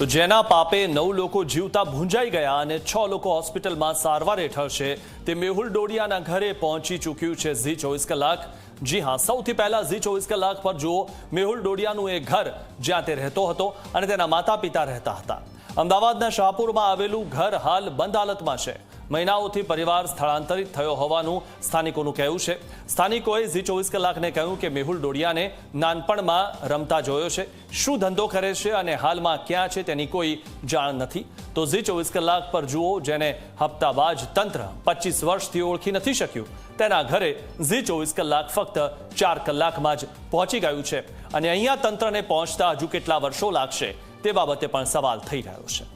તો જેના પાપે 9 લોકો જીવતા ભૂંજાઈ ગયા અને 6 લોકો હોસ્પિટલમાં સારવાર હેઠળ છે તે મેહુલ ડોડિયાના ઘરે પહોંચી ચૂક્યું છે ઝી 24 કલાક। જી હા, સૌથી પહેલા ઝી 24 કલાક પર જુઓ મેહુલ ડોડિયાનું એ ઘર જ્યાં તે રહેતો હતો અને તેના માતા પિતા રહેતા હતા। અમદાવાદના શાહપુરમાં આવેલું ઘર હાલ બંધ હાલતમાં છે। મહિનાઓથી પરિવાર સ્થળાંતરિત થયો હોવાનું સ્થાનિકોનું કહેવું છે। સ્થાનિકોએ ઝી 24 કલાકને કહ્યું કે મેહુલ ડોડિયાને નાનપણમાં રમતા જોયો છે, શું ધંધો કરે છે અને હાલમાં ક્યાં છે તેની કોઈ જાણ નથી। તો ઝી 24 કલાક પર જુઓ જેને હપ્તાબાજ તંત્ર 25 વર્ષથી ઓળખી નથી શક્યું તેના ઘરે ઝી 24 કલાક ફક્ત 4 કલાકમાં જ પહોંચી ગયું છે અને અહીંયા તંત્રને પહોંચતા હજુ કેટલા વર્ષો લાગશે તે બાબતે પણ સવાલ થઈ રહ્યો છે।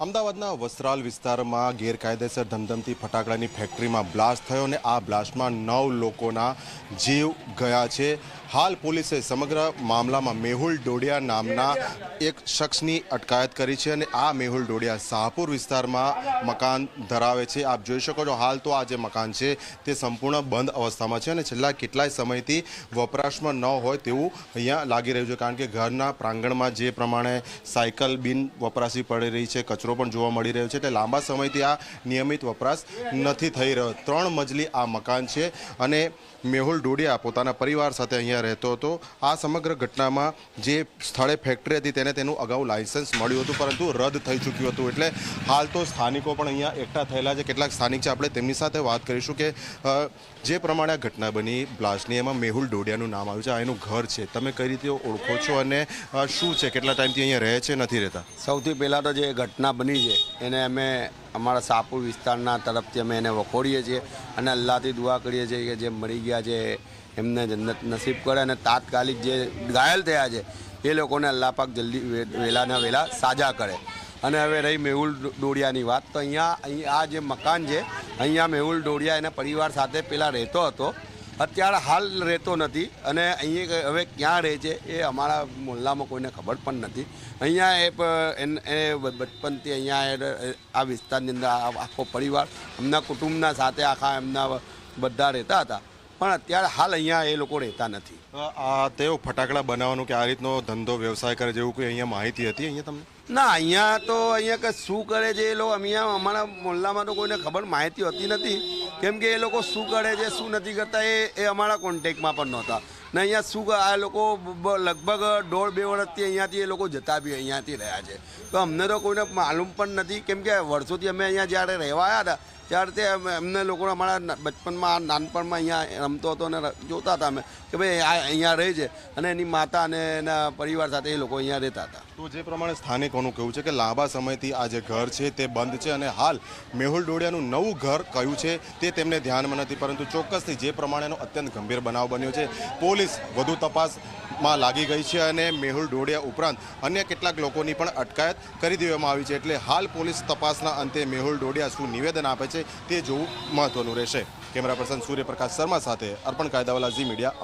અમદાવાદના વસ્ત્રાલ વિસ્તારમાં ગેરકાયદેસર ધમધમતી ફટાકડાની ફેક્ટરીમાં બ્લાસ્ટ થયો અને આ બ્લાસ્ટમાં 9 લોકોના જીવ ગયા છે। હાલ પોલીસે સમગ્ર મામલામાં મેહુલ ડોડિયા નામના એક શખ્સની અટકાયત કરી છે અને આ મેહુલ ડોડિયા શાહપુર વિસ્તારમાં મકાન ધરાવે છે। આપ જોઈ શકો છો હાલ તો આ જે મકાન છે તે સંપૂર્ણ બંધ અવસ્થામાં છે અને છેલ્લા કેટલાય સમયથી વપરાશમાં ન હોય તેવું અહીંયા લાગી રહ્યું છે, કારણ કે ઘરના પ્રાંગણમાં જે પ્રમાણે સાયકલ બિન વપરાશી પડી રહી છે, કચરો પણ જોવા મળી રહ્યો છે, એટલે લાંબા સમયથી આ નિયમિત વપરાશ નથી થઈ રહ્યો। 3 મજલી આ મકાન છે અને મેહુલ ડોડિયા પોતાના પરિવાર સાથે અહીંયા રહેતો હતો। આ સમગ્ર ઘટનામાં જે સ્થળે ફેક્ટરી હતી તેને તેનું અગાઉ લાયસન્સ મળ્યું હતું પરંતુ રદ થઈ ચૂક્યું હતું, એટલે હાલ તો સ્થાનિકો પણ અહીંયા એકઠા થયેલા છે। કેટલાક સ્થાનિક છે, આપણે તેમની સાથે વાત કરીશું કે જે પ્રમાણે આ ઘટના બની બ્લાસ્ટની એમાં મેહુલ ડોડિયાનું નામ આવ્યું છે, આ એનું ઘર છે, તમે કઈ રીતે ઓળખો છો અને શું છે, કેટલા ટાઈમથી અહીંયા રહે છે, નથી રહેતા? સૌથી પહેલાં તો જે ઘટના બની છે એને અમે અમારા શાહપુર વિસ્તારના તરફથી અમે એને વખોડીએ છીએ અને અલ્લાહથી દુઆ કરીએ છીએ કે જે મરી ગયા છે એમને જન્નત નસીબ કરે અને તાત્કાલિક જે ઘાયલ થયા છે એ લોકોને અલ્લાહ પાક જલ્દી વહેલાના વહેલા સાજા કરે। અને હવે રહી મેહુલ ડોડિયાની વાત, તો અહીંયા આ જે મકાન છે અહીંયા મેહુલ ડોડિયા એના પરિવાર સાથે પહેલાં રહેતો હતો, અત્યારે હાલ રહેતો નથી અને અહીંયા હવે ક્યાં રહે છે એ અમારા મોહલ્લામાં કોઈને ખબર પણ નથી। અહીંયા એ બચપનથી અહીંયા આ વિસ્તારની અંદર આખો પરિવાર એમના કુટુંબના સાથે આખા એમના બધા રહેતા હતા, પણ અત્યારે હાલ અહીંયા એ લોકો રહેતા નથી। આ તેઓ ફટાકડા બનાવવાનું કે આ રીતનો ધંધો વ્યવસાય કરે જેવું કોઈ અહીંયા માહિતી હતી અહીંયા તમને? ના, અહીંયા કે શું કરે છે એ લોકો અહીંયા અમારા મોહલ્લામાં તો કોઈને ખબર માહિતી હોતી નથી, કેમ કે એ લોકો શું કરે છે શું નથી કરતા એ અમારા કોન્ટેક્ટમાં પણ નહોતા ને। અહીંયા શું આ લોકો લગભગ 1.5-2 વર્ષથી અહીંયાથી એ લોકો જતા બી અહીંયાથી રહ્યા છે, તો અમને તો કોઈને માલુમ પણ નથી, કેમ કે વર્ષોથી અમે અહીંયા જ્યારે રહેવા આવ્યા હતા ત્યારે તે એમને લોકો અમારા બચપનમાં નાનપણમાં અહીંયા રમતો હતો અને જોતા હતા અમે કે ભાઈ આ અહીંયા રહે છે અને એની માતા અને એના પરિવાર સાથે એ લોકો અહીંયા રહેતા હતા। તો જે પ્રમાણે સ્થાનિકોનું કહેવું છે કે લાંબા સમયથી આ જે ઘર છે તે બંધ છે અને હાલ મેહુલ ડોડિયાનું નવું ઘર કયું છે તે તેમને ધ્યાનમાં નથી, પરંતુ ચોક્કસથી જે પ્રમાણેનો અત્યંત ગંભીર બનાવ બન્યો છે પોલીસ વધુ તપાસમાં લાગી ગઈ છે અને મેહુલ ડોડિયા ઉપરાંત અન્ય કેટલાક લોકોની પણ અટકાયત કરી દેવામાં આવી છે, એટલે હાલ પોલીસ તપાસના અંતે મેહુલ ડોડિયા શું નિવેદન આપે છે તે જોવું મહત્વનું રહેશે। કેમેરા પર્સન સૂર્યપ્રકાશ શર્મા સાથે અર્પણ કાયદાવાલા, ઝી મીડિયા।